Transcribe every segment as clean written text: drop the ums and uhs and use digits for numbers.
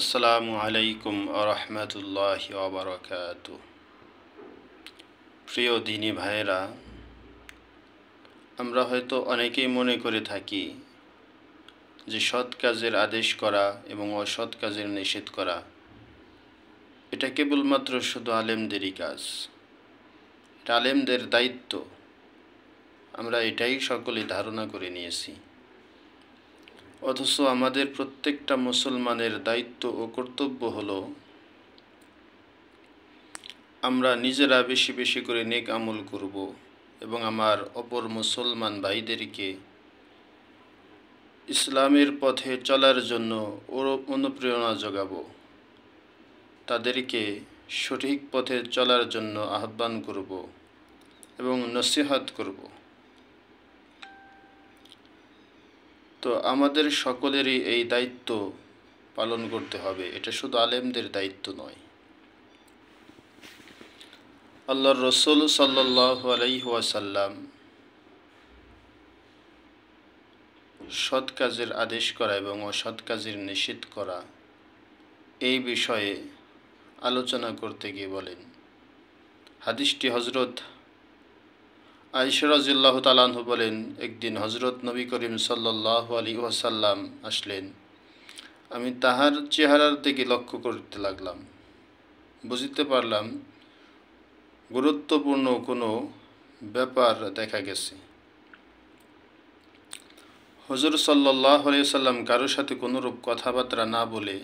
আসসালামু আলাইকুম আরহামতুল্লাহি ওয়াবারাকাতুহু। প্রিয় দিনী ভাইয়েরা, আমরা হয়তো অনেকেই মনে করে থাকি যে সৎ কাজের আদেশ করা এবং অসৎ কাজের নিষেধ করা এটা কেবলমাত্র শুধু আলেমদেরই কাজ, এটা আলেমদের দায়িত্ব। আমরা এটাই সকলে ধারণা করে নিয়েছি। অথচ আমাদের প্রত্যেকটা মুসলমানের দায়িত্ব ও কর্তব্য হলো আমরা নিজেরা বেশি বেশি করে নেক আমল করব এবং আমার অপর মুসলমান ভাইদেরকে ইসলামের পথে চলার জন্য অনুপ্রেরণা যোগাব, তাদেরকে সঠিক পথে চলার জন্য আহ্বান করব এবং নসিহত করব। তো আমাদের সকলেরই এই দায়িত্ব পালন করতে হবে, এটা শুধু আলেমদের দায়িত্ব নয়। আল্লাহর রসুল সাল্লাল্লাহু আলাইহি ওয়াসাল্লাম সৎ কাজের আদেশ করা এবং অসৎ কাজের নিষেধ করা এই বিষয়ে আলোচনা করতে গিয়ে বলেন, হাদিসটি হজরত আয়েশা রাদিয়াল্লাহু তাআলা আনহা বলেন, একদিন হজরত নবী করিম সাল্লাল্লাহু আলাইহি ওয়াসাল্লাম আসলেন। আমি তাহার চেহারার দিকে লক্ষ্য করতে লাগলাম। বুঝতে পারলাম গুরুত্বপূর্ণ কোনো ব্যাপার দেখা গেছে। হুজুর সাল্লাল্লাহু আলাইহি ওয়াসাল্লাম কারোর সাথে কোনোরূপ কথাবার্তা না বলে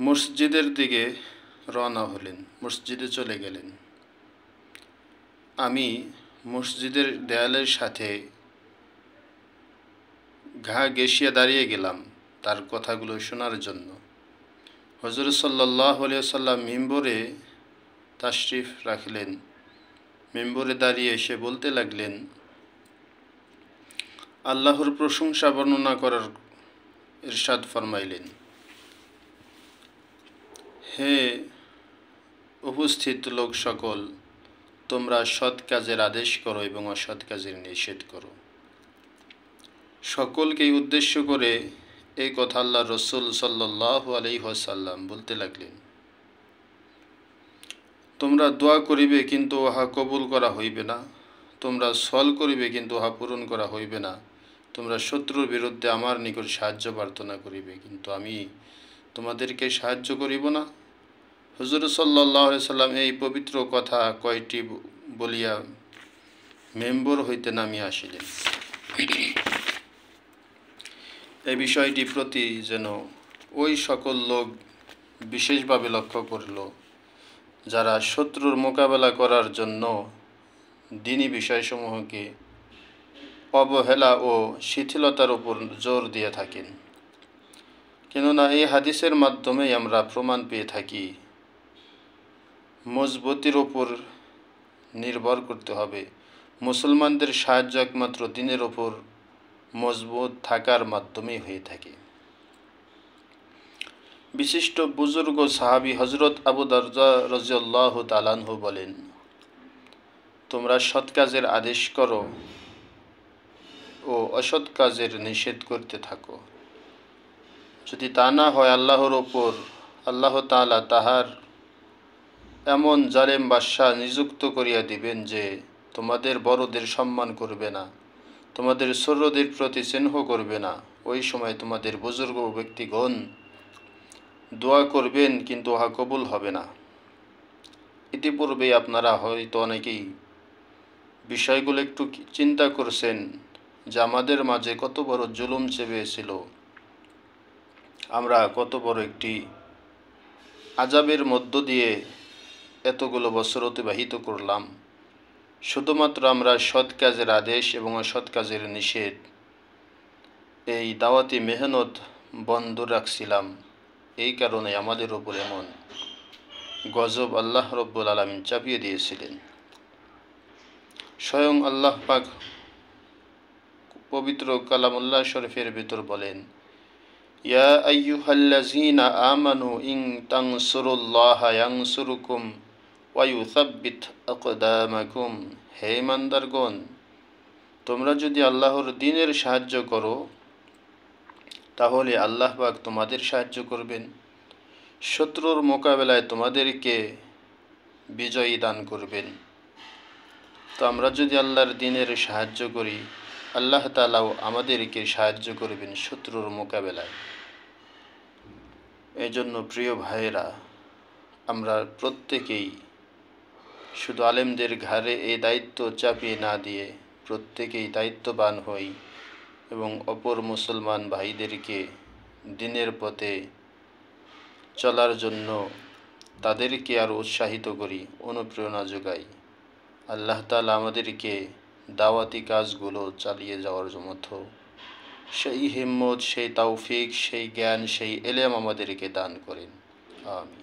মসজিদের দিকে রওনা হলেন, মসজিদে চলে গেলেন। আমি মসজিদের দেয়ালের সাথে ঘা ঘেঁষিয়ে দাঁড়িয়ে গেলাম তার কথাগুলো শোনার জন্য। হুজুর সাল্লাল্লাহু আলাইহি ওয়াসাল্লাম মিম্বরে তাশরিফ রাখলেন। মিম্বরে দাঁড়িয়ে এসে বলতে লাগলেন, আল্লাহর প্রশংসা বর্ণনা করার ইরশাদ ফরমাইলেন, হে উপস্থিত লোক সকল, তোমরা সৎ কাজের আদেশ করো এবং অসৎ কাজের নিষেধ করো। সকলকেই উদ্দেশ্য করে এই কথা আল্লাহ রসুল সাল্লাল্লাহু আলাইহি ওয়াসাল্লাম বলতে লাগলেন, তোমরা দোয়া করিবে কিন্তু উহা কবুল করা হইবে না, তোমরা সওয়াল করিবে কিন্তু উহা পূরণ করা হইবে না, তোমরা শত্রুর বিরুদ্ধে আমার নিকট সাহায্য প্রার্থনা করিবে কিন্তু আমি তোমাদেরকে সাহায্য করিব না। হুজুর সাল্লাল্লাহু আলাইহি ওয়াসাল্লাম এই পবিত্র কথা কয়টি বলিয়া মেম্বর হইতে নামিয়া আসিলেন। এই বিষয়টি প্রতি যেন ওই সকল লোক বিশেষভাবে লক্ষ্য করল যারা শত্রুর মোকাবেলা করার জন্য দ্বীনি বিষয়সমূহকে অবহেলা ও শিথিলতার উপর জোর দিয়ে থাকেন। কেননা এই হাদিসের মাধ্যমেই আমরা প্রমাণ পেয়ে থাকি মজবুতির ওপর নির্ভর করতে হবে। মুসলমানদের সাহায্য একমাত্র দ্বীনের ওপর মজবুত থাকার মাধ্যমেই হয়ে থাকে। বিশিষ্ট বুজুর্গ সাহাবী হজরত আবু দারদা রাদিয়াল্লাহু তাআলা আনহু বলেন, তোমরা সৎ কাজের আদেশ করো ও অসৎ কাজের নিষেধ করতে থাকো। যদি তা না হয় আল্লাহর ওপর আল্লাহ তাআলা তাহার এমন জালেম বাদশা নিযুক্ত করিয়া দিবেন যে তোমাদের বড়দের সম্মান করবে না, তোমাদের ছোটদের প্রতি স্নেহ করবে না। ওই সময় তোমাদের বুজুর্গ ব্যক্তিগণ দোয়া করবেন কিন্তু উহা কবুল হবে না। ইতিপূর্বে আপনারা হয়তো অনেকেই বিষয়গুলো একটু চিন্তা করছেন যে আমাদের মাঝে কত বড় জুলুম চেপেছিল, আমরা কত বড় একটি আযাবের মধ্য দিয়ে এতগুলো বছর অতিবাহিত করলাম, শুধুমাত্র আমরা সৎ কাজের আদেশ এবং অসৎ কাজের নিষেধ এই দাওয়াতি মেহনত বন্ধ রাখছিলাম। এই কারণে আমাদের ওপর এমন গজব আল্লাহ রব্বুল আলামিন চাপিয়ে দিয়েছিলেন। স্বয়ং আল্লাহ পাক পবিত্র কালামুল্লাহ শরীফের ভিতর বলেন, ইয়া আইয়ুহাল্লাযীনা আমানু ইন তানসুরুল্লাহা ইয়ানসুরকুম ওয়া ইউসাব্বিত আকদামাকুম। হে ঈমানদারগণ, তোমরা যদি আল্লাহর দ্বীনের সাহায্য করো তাহলে আল্লাহ পাক তোমাদের সাহায্য করবেন, শত্রুর মোকাবেলায় তোমাদেরকে বিজয়ী দান করবেন। তো আমরা যদি আল্লাহর দ্বীনের সাহায্য করি, আল্লাহ তাআলাও আমাদেরকে সাহায্য করবেন শত্রুর মোকাবেলায়। এজন্য প্রিয় ভাইয়েরা, আমরা প্রত্যেকেই শুধু আলেমদের ঘাড়ে এই দায়িত্ব চাপিয়ে না দিয়ে প্রত্যেকেই দায়িত্ববান হই এবং অপর মুসলমান ভাইদেরকে দ্বীনের পথে চলার জন্য তাদেরকে আরও উৎসাহিত করি, অনুপ্রেরণা যোগাই। আল্লাহ তাআলা আমাদেরকে দাওয়াতি কাজগুলো চালিয়ে যাওয়ার মতো সেই হিম্মত, সেই তৌফিক, সেই জ্ঞান, সেই ইলম আমাদেরকে দান করেন। আমিন।